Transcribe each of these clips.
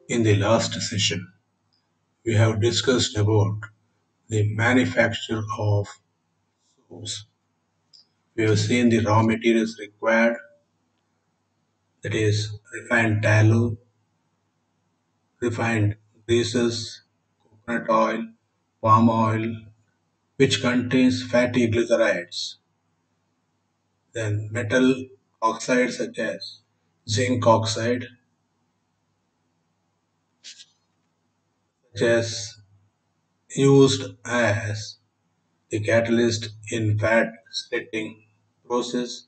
In the last session, we have discussed about the manufacture of soaps. We have seen the raw materials required, that is, refined tallow, refined greases, coconut oil, palm oil, which contains fatty glycerides, then metal oxides such as zinc oxide, such as used as the catalyst in fat splitting process,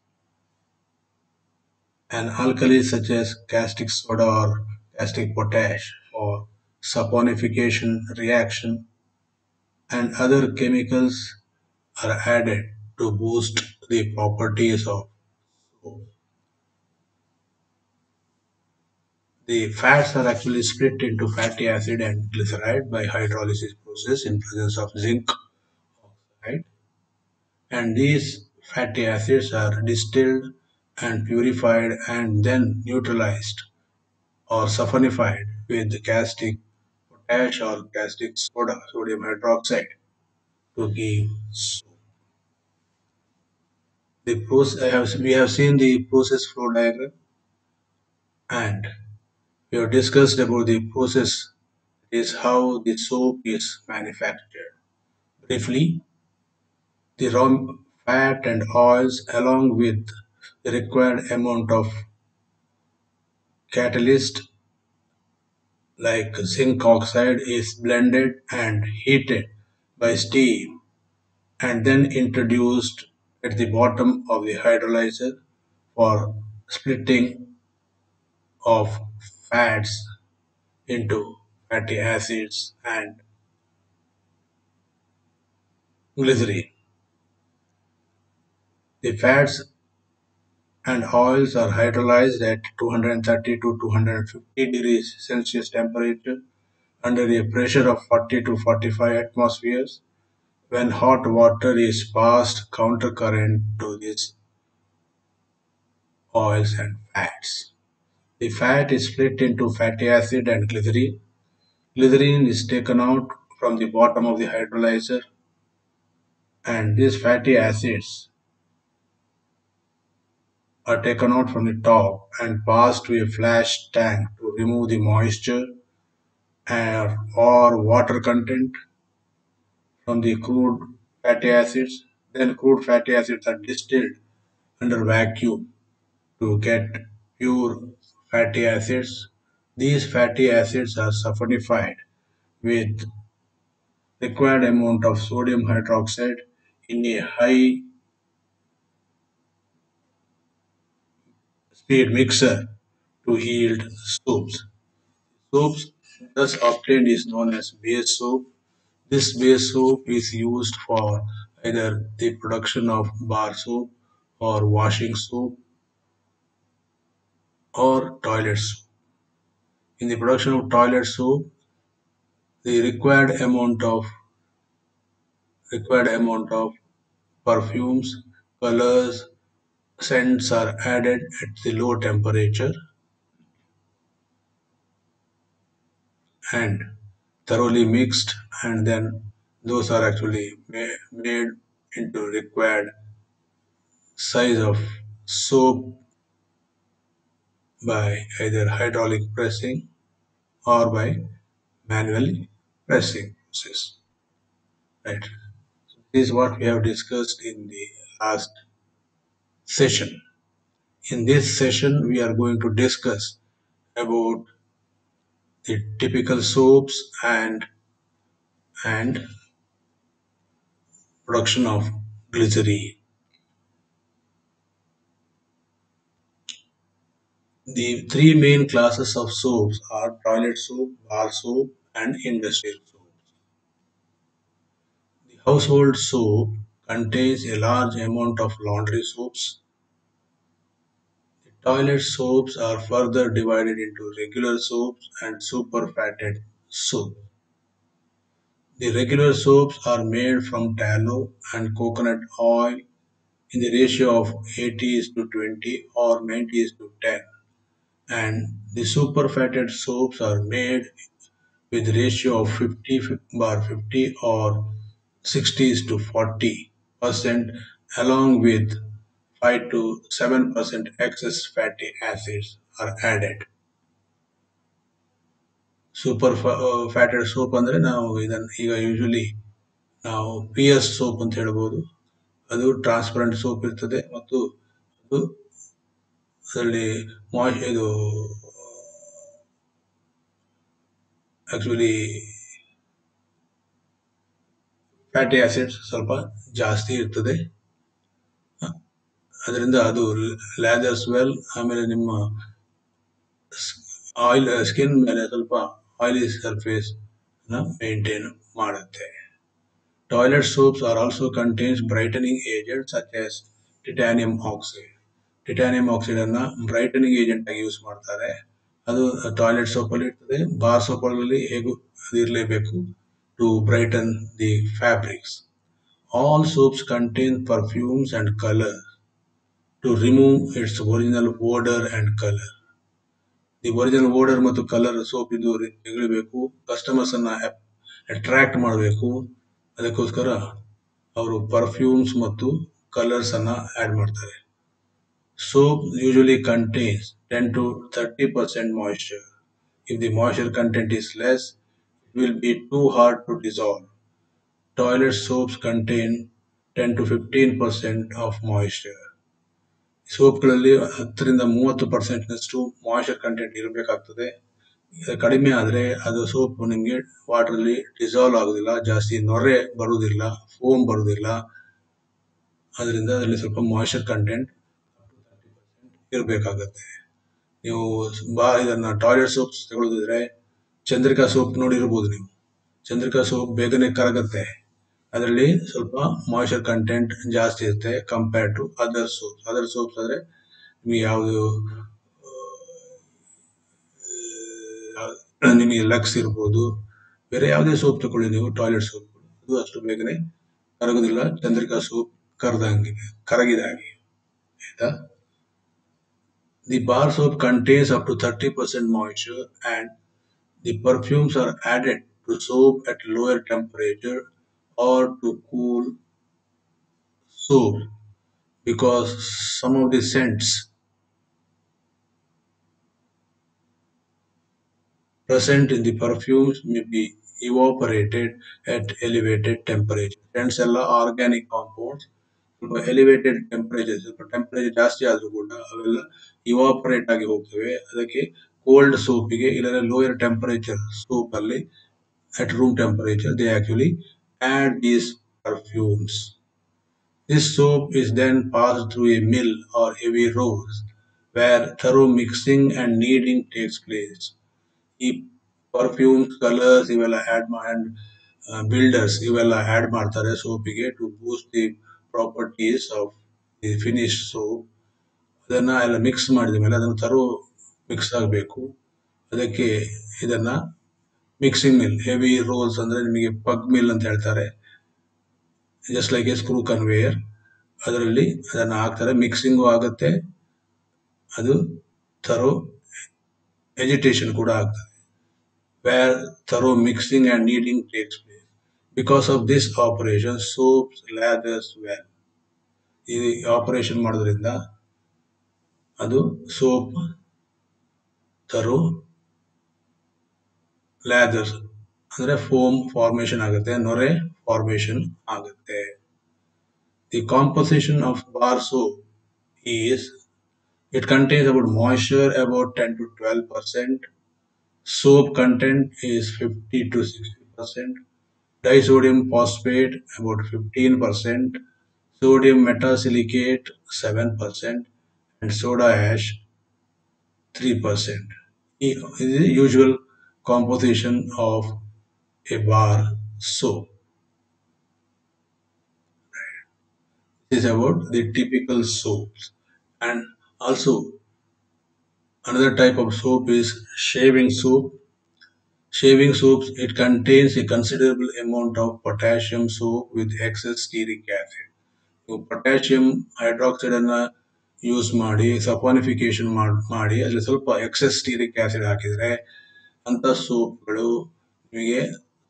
and alkalis such as caustic soda or caustic potash for saponification reaction, and other chemicals are added to boost the properties of soap. The fats are actually split into fatty acid and glyceride by hydrolysis process in presence of zinc oxide, and these fatty acids are distilled and purified and then neutralized or saponified with caustic potash or caustic soda, sodium hydroxide, to give the process. We have seen the process flow diagram, and we have discussed about the process is how the soap is manufactured. Briefly, the raw fat and oils along with the required amount of catalyst like zinc oxide is blended and heated by steam and then introduced at the bottom of the hydrolyzer for splitting of fats into fatty acids and glycerin. The fats and oils are hydrolyzed at 230 to 250 degrees Celsius temperature under a pressure of 40 to 45 atmospheres. When hot water is passed countercurrent to these oils and fats, the fat is split into fatty acid and glycerin. Glycerin is taken out from the bottom of the hydrolyzer, and these fatty acids are taken out from the top and passed to a flash tank to remove the moisture or water content from the crude fatty acids. Then crude fatty acids are distilled under vacuum to get pure fatty acids. These fatty acids are saponified with required amount of sodium hydroxide in a high speed mixer to yield soaps. Soaps thus obtained is known as base soap. This base soap is used for either the production of bar soap or washing soap or toilet soap. In the production of toilet soap, the required amount of perfumes, colors, scents are added at the low temperature and thoroughly mixed, and then those are actually made into required size of soap by either hydraulic pressing or by manually pressing process. Right. This is what we have discussed in the last session. In this session, we are going to discuss about the typical soaps and production of glycerin. The three main classes of soaps are toilet soap, bar soap, and industrial soap. The household soap contains a large amount of laundry soaps. The toilet soaps are further divided into regular soaps and superfatted soap. The regular soaps are made from tallow and coconut oil in the ratio of 80 is to 20 or 90 is to 10, and The superfatted soaps are made with ratio of 50 bar 50 or 60 to 40% along with 5 to 7% excess fatty acids are added. Super fatted soap ಅಂದರೆ ನಾವು ಇದನ್ನು ಈಗ usually ನಾವು P S soap ಅಂತ ಹೇಳ್ಬೋದು. ಅದು transparent soap ಇರ್ತದೆ ಮತ್ತು ಅದು ಅದರಲ್ಲಿ ಇದು ಆಕ್ಚುಲಿ ಫ್ಯಾಟಿ ಆಸಿಡ್ಸ್ ಸ್ವಲ್ಪ ಜಾಸ್ತಿ ಇರ್ತದೆ. ಅದರಿಂದ ಅದು ಲ್ಯಾದರ್ಸ್ ವೆಲ್. ಆಮೇಲೆ ನಿಮ್ಮ ಆಯಿಲ್ ಸ್ಕಿನ್ ಮೇಲೆ ಸ್ವಲ್ಪ ಆಯಿಲಿ ಸರ್ಫೇಸ್ ಮೇಂಟೈನ್ ಮಾಡುತ್ತೆ. Toilet soaps are also contains brightening agents such as titanium oxide. Titanium oxide ಅನ್ನ ಬ್ರೈಟನಿಂಗ್ ಏಜೆಂಟ್ ಆಗಿ ಯೂಸ್ ಮಾಡ್ತಾರೆ. ಅದು ಟಾಯ್ಲೆಟ್ ಸೋಪ್ ಅಲ್ಲಿ ಇರ್ತದೆ. ಬಾರ್ ಸೋಪ್ ಅಲ್ಲಿ ಹೇಗೂ ಅದು ಇರಲೇಬೇಕು to brighten the fabrics. All soaps contain perfumes and color to remove its original odor and color. The original odour ಮತ್ತು ಕಲರ್ ಸೋಪ್ ಇದು ತೆಗಿಬೇಕು. ಕಸ್ಟಮರ್ಸ್ ಅನ್ನ ಅಟ್ರಾಕ್ಟ್ ಮಾಡಬೇಕು. ಅದಕ್ಕೋಸ್ಕರ ಅವರು ಪರ್ಫ್ಯೂಮ್ಸ್ ಮತ್ತು ಕಲರ್ಸ್ ಅನ್ನ ಆಡ್ ಮಾಡ್ತಾರೆ. Soap usually contains 10 to 30% moisture. If the moisture content is less, it will be too hard to dissolve. Toilet soaps contain 10 to 15% of moisture. ಸೋಪ್ಗಳಲ್ಲಿ 10ರಿಂದ 30% ಮಾಯಿಶ್ಚರ್ ಕಂಟೆಂಟ್ ಇರಬೇಕಾಗ್ತದೆ. ಕಡಿಮೆ ಆದರೆ ಅದು ಸೋಪ್ ನಿಮಗೆ ವಾಟರಲ್ಲಿ ಡಿಸಾಲ್ವ್ ಆಗೋದಿಲ್ಲ, ಜಾಸ್ತಿ ನೊರೆ ಬರುವುದಿಲ್ಲ, ಫೋಮ್ ಬರುವುದಿಲ್ಲ. ಅದರಿಂದ ಅದರಲ್ಲಿ ಸ್ವಲ್ಪ ಮಾಯಿಶ್ಚರ್ ಕಂಟೆಂಟ್ ಇರಬೇಕಾಗತ್ತೆ. ನೀವು ಇದನ್ನ ಟಾಯ್ಲೆಟ್ ಸೋಪ್ಸ್ ತಗೊಳ್ಳೋದಿದ್ರೆ ಚಂದ್ರಿಕಾ ಸೋಪ್ ನೋಡಿರ್ಬೋದು ನೀವು. ಚಂದ್ರಿಕಾ ಸೋಪ್ ಬೇಗನೆ ಕರಗತ್ತೆ. ಅದರಲ್ಲಿ ಸ್ವಲ್ಪ ಮಾಯಿಶ್ಚರ್ ಕಂಟೆಂಟ್ ಜಾಸ್ತಿ ಇರುತ್ತೆ compared to other soaps. Other soaps ಆದರೆ ನಿಮಗೆ ಯಾವುದು ನಿಮಗೆ ಲಕ್ಸ್ ಇರ್ಬೋದು, ಬೇರೆ ಯಾವುದೇ ಸೋಪ್ ತಗೊಳ್ಳಿ ನೀವು, ಟಾಯ್ಲೆಟ್ ಸೋಪ್ ಅದು ಅಷ್ಟು ಬೇಗನೆ ಕರಗೋದಿಲ್ಲ. ಚಂದ್ರಿಕಾ ಸೋಪ್ ಕರಗಿದ ಹಾಗೆ. ಆಯ್ತಾ? The bar soap contains up to 30% moisture and the perfumes are added to soap at lower temperature or to cool soap because some of the scents present in the perfumes may be evaporated at elevated temperature. Scents ಎಲ್ಲ organic compounds. ಸ್ವಲ್ಪ elevated temperature, ಸ್ವಲ್ಪ temperature ಜಾಸ್ತಿ ಆದರೂ ಕೂಡ ಅವೆಲ್ಲ evaporate ಆಗಿ ಹೋಗ್ತವೆ. ಅದಕ್ಕೆ ಕೋಲ್ಡ್ ಸೋಪಿಗೆ ಇಲ್ಲ ಲೋಯರ್ ಟೆಂಪರೇಚರ್ ಸೋಪ್ ಅಲ್ಲಿ at room temperature they actually add these perfumes. This soap is then passed through a mill or heavy rollers where thorough mixing and kneading takes place. ಈ perfumes, colours ಇವೆಲ್ಲ and builders ಇವೆಲ್ಲ add ಮಾಡ್ತಾರೆ ಸೋಪಿಗೆ to boost the properties of the finish soap. ಅದನ್ನು ಎಲ್ಲ mix ಮಾಡಿದ ಮೇಲೆ ಅದನ್ನು ತರೋ ಮಿಕ್ಸ್ ಆಗಬೇಕು. ಅದಕ್ಕೆ ಇದನ್ನು ಮಿಕ್ಸಿಂಗ್ ಮಿಲ್, ಹೆವಿ ರೋಲ್ಸ್ ಅಂದರೆ ನಿಮಗೆ ಪಗ್ ಮಿಲ್ ಅಂತ ಹೇಳ್ತಾರೆ, just like A screw conveyor. ಅದರಲ್ಲಿ ಅದನ್ನು ಹಾಕ್ತಾರೆ, ಮಿಕ್ಸಿಂಗು ಆಗುತ್ತೆ, ಅದು ತರೋ ಎಜಿಟೇಷನ್ ಕೂಡ ಆಗ್ತದೆ. Where thorough mixing and kneading takes place. Because of this operation, soaps lathers well. ಈ ಆಪರೇಷನ್ ಮಾಡೋದ್ರಿಂದ ಅದು ಸೋಪ್ ತರೋ ಲ್ಯಾದರ್ಸ್ ಅಂದರೆ ಫೋಮ್ ಫಾರ್ಮೇಷನ್ ಆಗುತ್ತೆ, ನೊರೆ ಫಾರ್ಮೇಷನ್ ಆಗುತ್ತೆ. The composition of bar soap is it contains about moisture about 10 to 12%. Soap content is 50 to 60%. Disodium phosphate about 15%. Sodium metasilicate 7%. And soda ash 3%. This is the usual composition of a bar soap. This is about the typical soaps. And also another type of soap is shaving soap. Shaving soaps, it contains a considerable amount of potassium soap with excess stearic acid. So potassium hydroxide ಅನ್ನ use ಮಾಡಿ ಸಫಾನಿಫಿಕೇಶನ್ ಮಾಡಿ ಅದ್ರಲ್ಲಿ ಸ್ವಲ್ಪ excess stearic acid ಹಾಕಿದ್ರೆ ಅಂತ ಸೋಪ್ಗಳು ನಿಮಗೆ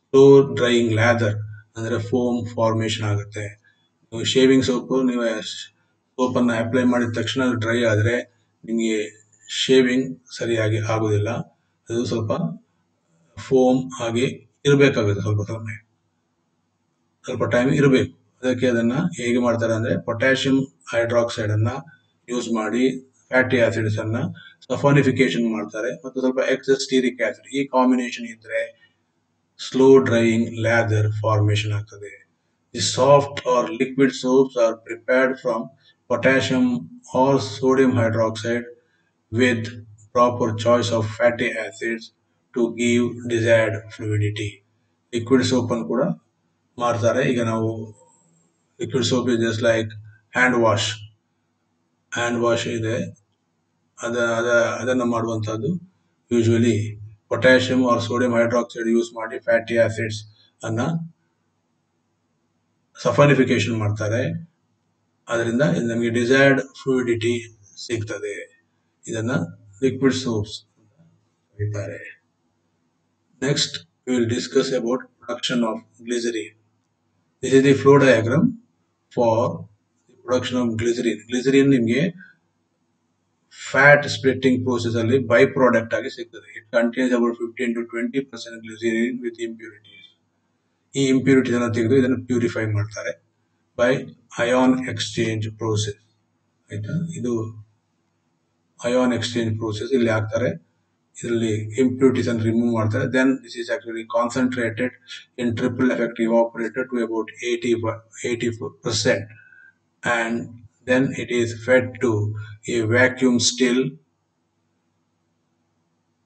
slow drying ಲ್ಯಾದರ್ ಅಂದ್ರೆ foam formation ಆಗುತ್ತೆ. ಶೇವಿಂಗ್ ಸೋಪ್ ನೀವು ಸೋಪ್ ಅನ್ನ ಅಪ್ಲೈ ಮಾಡಿದ ತಕ್ಷಣ ಡ್ರೈ ಆದ್ರೆ ನಿಮಗೆ ಶೇವಿಂಗ್ ಸರಿಯಾಗಿ ಆಗುದಿಲ್ಲ. ಅದು ಸ್ವಲ್ಪ ಫೋಮ್ ಹಾಗೆ ಇರಬೇಕಾಗುತ್ತೆ, ಸ್ವಲ್ಪ ಟೈಮ್ ಇರಬೇಕು. ಅದಕ್ಕೆ ಅದನ್ನ ಹೇಗೆ ಮಾಡ್ತಾರೆ ಅಂದ್ರೆ ಪೊಟ್ಯಾಷಿಯಂ ಹೈಡ್ರಾಕ್ಸೈಡ್ ಅನ್ನ ಯೂಸ್ ಮಾಡಿ ಫ್ಯಾಟಿ ಆಸಿಡ್ಸ್ ಅನ್ನ ಸಫಾನಿಫಿಕೇಶನ್ ಮಾಡ್ತಾರೆ ಮತ್ತು ಸ್ವಲ್ಪ ಎಕ್ಸೆಸ್ ಸ್ಟೀರಿಕ್ ಆಸಿಡ್ ಈ ಕಾಂಬಿನೇಷನ್ ಇದ್ರೆ ಸ್ಲೋ ಡ್ರೈಯಿಂಗ್ ಲ್ಯಾದರ್ ಫಾರ್ಮೇಶನ್ ಆಗ್ತದೆ. The soft or liquid soaps are prepared from potassium or sodium hydroxide with proper choice of fatty acids to give desired fluidity. Liquid soap ಅನ್ನು ಕೂಡ ಮಾಡ್ತಾರೆ. ಈಗ ನಾವು liquid soap is just like hand wash ಇದೆ, ಅದನ್ನು ಮಾಡುವಂತಹದ್ದು usually potassium or sodium hydroxide use ಮಾಡಿ fatty acids ಅನ್ನ ಸಫಾನಿಫಿಕೇಶನ್ ಮಾಡ್ತಾರೆ. ಅದರಿಂದ ನಮಗೆ ಡಿಸೈರ್ಡ್ ಫ್ಲೂಯಿಡಿಟಿ ಸಿಗ್ತದೆ. ಇದನ್ನ ಲಿಕ್ವಿಡ್ ಸೋಪ್ಸ್ ಕರೀತಾರೆ. Next we will discuss about production of glycerin. This is the flow diagram for the production of glycerin. Glycerin ನಿಮಗೆ fat splitting process ಅಲ್ಲಿ ಬೈ ಪ್ರಾಡಕ್ಟ್ ಆಗಿ ಸಿಗ್ತದೆ. It contains about 15 to 20% glycerine with impurities. ಈ impurities ಅನ್ನು ತೆಗೆದು ಇದನ್ನು purify ಮಾಡ್ತಾರೆ by ion exchange process. ಆಯ್ತಾ, ಇದು ಅಯಾನ್ ಎಕ್ಸ್ಚೇಂಜ್ ಪ್ರೋಸೆಸ್ ಇಲ್ಲಿ ಹಾಕ್ತಾರೆ. ಇದರಲ್ಲಿ ಇಂಪ್ಯೂರಿಟೀಸ್ ಅನ್ನು ರಿಮೂವ್ ಮಾಡ್ತಾರೆ. Then this is actually concentrated in triple effect evaporated to about 80% and then it is fed to a vacuum still,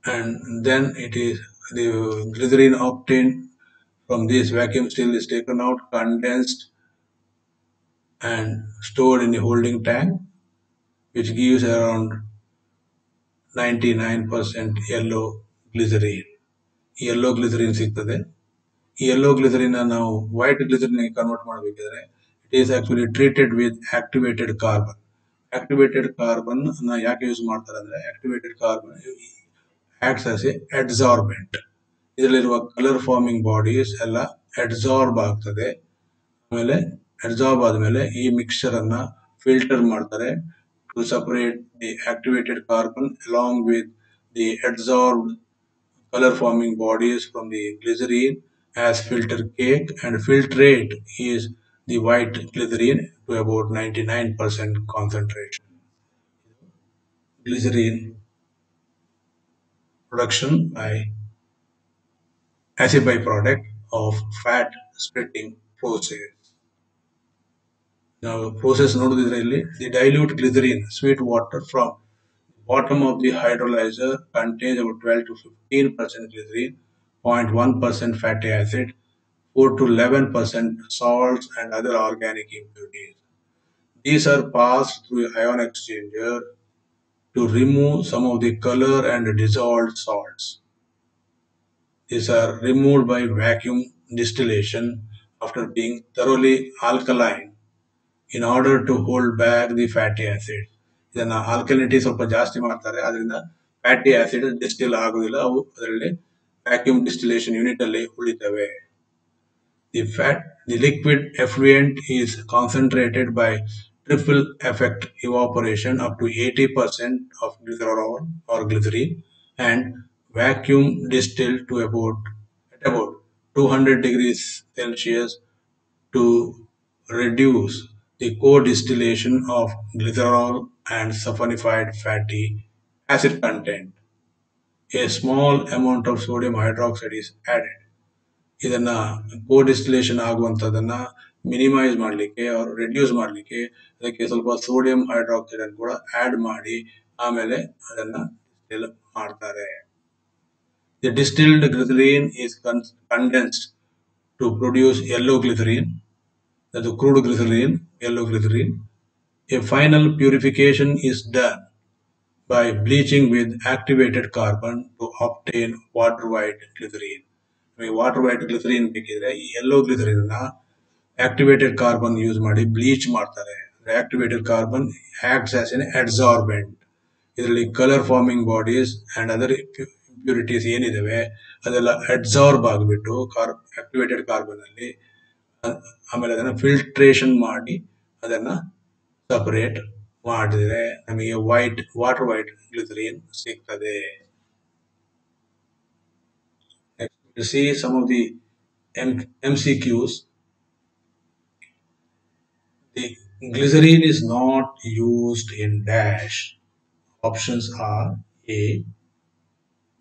and then it is the glycerin obtained from this vacuum still is taken out, condensed and stored in a holding tank which gives around 99% yellow glycerin. yellow glycerin ಸಿಗ್ತದೆ. ಈ yellow glycerin ನಾವು white glycerin convert ಮಾಡಬೇಕಾದ್ರೆ it is actually treated with activated carbon. activated carbon ಅನ್ನ ಯಾಕೆ use ಮಾಡ್ತಾರೆ ಅಂದ್ರೆ activated carbon acts as a adsorbent. ಇದರಲ್ಲಿರುವ colour forming bodies ಎಲ್ಲ ಅಡ್ಸಾರ್ಬ್ ಆಗ್ತದೆ. ಆಮೇಲೆ ಅಡ್ಸಾರ್ಬ್ ಆದ್ಮೇಲೆ ಈ ಮಿಕ್ಸ್ಚರ್ ಅನ್ನ ಫಿಲ್ಟರ್ ಮಾಡ್ತಾರೆ to separate the activated carbon along with the adsorbed color forming bodies from the glycerine as filter cake, and filtrate is the white glycerine to about 99% concentration. Glycerine production by as a byproduct of fat splitting process. Now process ನೋಡೋದಿದ್ರೆ ಇಲ್ಲಿ the dilute glycerine sweet water from bottom of the hydrolyzer contains about 12 to 15% glycerine, 0.1% fatty acid, 4 to 11% salts and other organic impurities. These are passed through ion exchanger to remove some of the color and dissolved salts. These are removed by vacuum distillation after being thoroughly alkaline in order to hold back the fatty acid. ಇದನ್ನ alkalinity ಸ್ವಲ್ಪ ಜಾಸ್ತಿ ಮಾಡ್ತಾರೆ, ಅದರಿಂದ fatty acid distil ಆಗುದಿಲ್ಲ, ಅವು ಅದರಲ್ಲಿ vacuum distillation unit ಅಲ್ಲಿ ಉಳಿತವೆ. The liquid effluent is concentrated by triple effect evaporation up to 80% of glycerol or glycerine and vacuum distilled to about 200 degrees Celsius to reduce the co-distillation of glycerol and saponified fatty acid content. A small amount of sodium hydroxide is added. ಇದನ್ನ co-distillation ಆಗುವಂತದನ್ನ minimise ಮಾಡಲಿಕ್ಕೆ or reduce ಮಾಡಲಿಕ್ಕೆ ಅದಕ್ಕೆ ಸ್ವಲ್ಪ sodium hydroxide ಅನ್ನು ಕೂಡ add ಮಾಡಿ ಆಮೇಲೆ ಅದನ್ನ ಡಿಸ್ಟಿಲ್ ಮಾಡ್ತಾರೆ. The distilled glycerine is condensed to produce yellow glycerine, that is crude glycerine, yellow glycerine. A final purification is done by bleaching with activated carbon to obtain water white glycerine. Water white glycerine ಬೇಕಿದ್ರೆ ಈ yellow glycerine activated carbon use ಮಾಡಿ bleach ಮಾಡ್ತಾರೆ. The activated carbon acts as an adsorbent. ಇದರಲ್ಲಿ colour forming bodies and other impurities ಏನಿದಾವೆ ಅದೆಲ್ಲ adsorb ಆಗಿಬಿಟ್ಟು activated carbon ಅಲ್ಲಿ ಆಮೇಲೆ ಅದನ್ನ ಫಿಲ್ಟ್ರೇಷನ್ ಮಾಡಿ ಅದನ್ನ ಸಪರೇಟ್ ಮಾಡಿದ್ರೆ ನಮಗೆ ವಾಟರ್ ವೈಟ್ ಗ್ಲಿಸರಿನ್ ಸಿಗ್ತದೆ. Next, we see some of the MCQs. The glycerine is not used in dash. Options are A.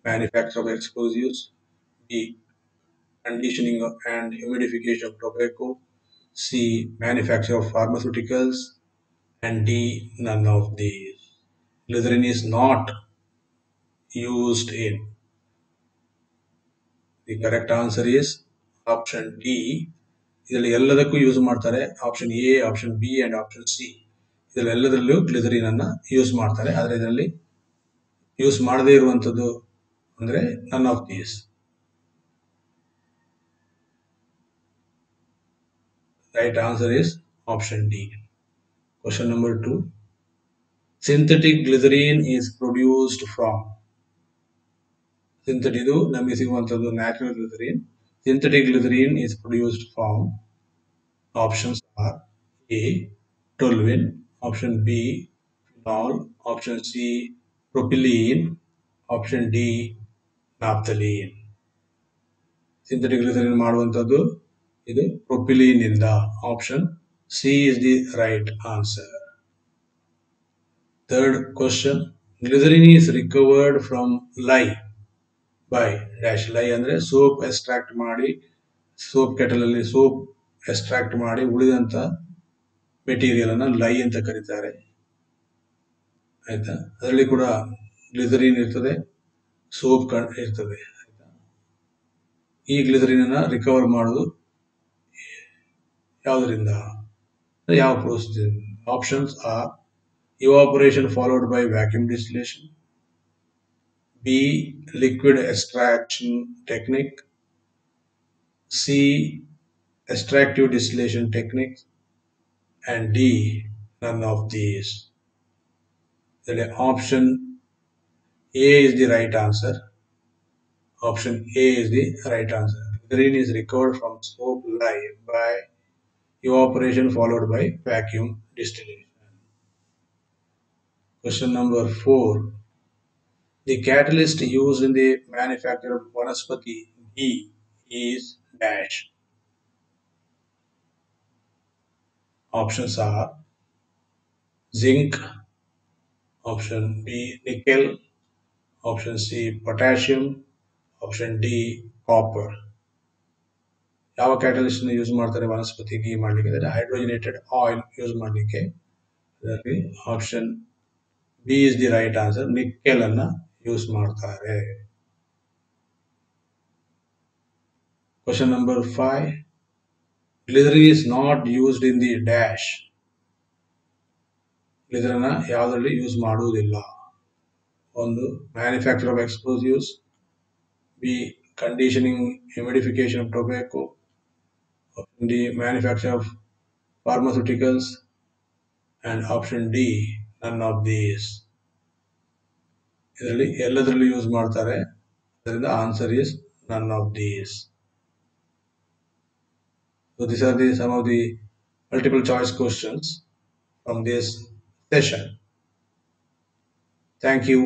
Manufacture of explosives, B. Conditioning and humidification of tobacco, C. Manufacture of pharmaceuticals, and D. None of these. Glycerin is not used in. The correct answer is option D. ಇದರಲ್ಲಿ ಎಲ್ಲದಕ್ಕೂ use ಮಾಡ್ತಾರೆ. Option A, option B and option C ಇದರಲ್ಲೆಲ್ಲದರಲ್ಲೂ glycerine ಅನ್ನ use ಮಾಡ್ತಾರೆ. ಆದರೆ ಇದರಲ್ಲಿ use ಮಾಡದೇ ಇರುವಂತದ್ದು ಅಂದ್ರೆ none of these. Right answer is option D. Question number 2. Synthetic glycerine is produced from. Synthetic ಇದು ನಮಗೆ ಸಿಗುವಂತದ್ದು natural glycerine. Synthetic glycerine is produced from. Options are A. Toluene, option B. Phenol, option C. Propylene, option D. Naphthalene. Synthetic glycerin ಮಾಡುವಂತದ್ದು ಇದು ಪ್ರೊಪಿಲೀನ್ ಇಂದ. Option C is the right answer. Third question. Glycerin is recovered from lye by dash. Lye ಅಂದ್ರೆ soap extract ಮಾಡಿ, soap kettle ಅಲ್ಲಿ soap extract ಮಾಡಿ ಉಳಿದಂತ material ಅನ್ನ ಲೈ ಅಂತ ಕರೀತಾರೆ. ಆಯ್ತಾ, ಅದರಲ್ಲಿ ಕೂಡ ಗ್ಲಿಸರಿನ್ ಇರ್ತದೆ, ಸೋಪ್ ಇರ್ತದೆ. ಆಯ್ತಾ, ಈ ಗ್ಲಿಸರಿನ್ ಅನ್ನ ರಿಕವರ್ ಮಾಡೋದು ಯಾವುದರಿಂದ, ಯಾವ procedure? Options are evaporation followed by vacuum distillation, B. liquid extraction technique, C. extractive distillation technique, and D. none of these. Option A is the right answer. Option A is the right answer. Glycerin is recovered from soap lye by evaporation followed by vacuum distillation. Question number 4. The catalyst used in the manufacture of Vanaspati ghee is dash. Options are zinc, option B nickel, option C potassium, option D copper. ಯಾವ catalyst use ಮಾಡ್ತಾರೆ ವನಸ್ಪತಿ ಘೀ ಮಾಡಲಿಕ್ಕೆ? ಹೈಡ್ರೋಜನೇಟೆಡ್ oil use ಮಾಡಲಿಕ್ಕೆ. ಅದರಲ್ಲಿ option B is the right answer. Nickel ಅನ್ನ use ಮಾಡ್ತಾರೆ. Question number 5. Glycerin is not used in the dash. Glycerin ಯಾವುದರಲ್ಲಿ use ಮಾಡುವುದಿಲ್ಲ? ಒಂದು, manufacture of explosives, B conditioning humidification of tobacco, option D manufacture of pharmaceuticals, and option D none of these. ಇದರಲ್ಲಿ ಎಲ್ಲದರಲ್ಲೂ use ಮಾಡ್ತಾರೆ. ಅದರಿಂದ answer is none of these. So these are some of the multiple choice questions from this session. Thank you.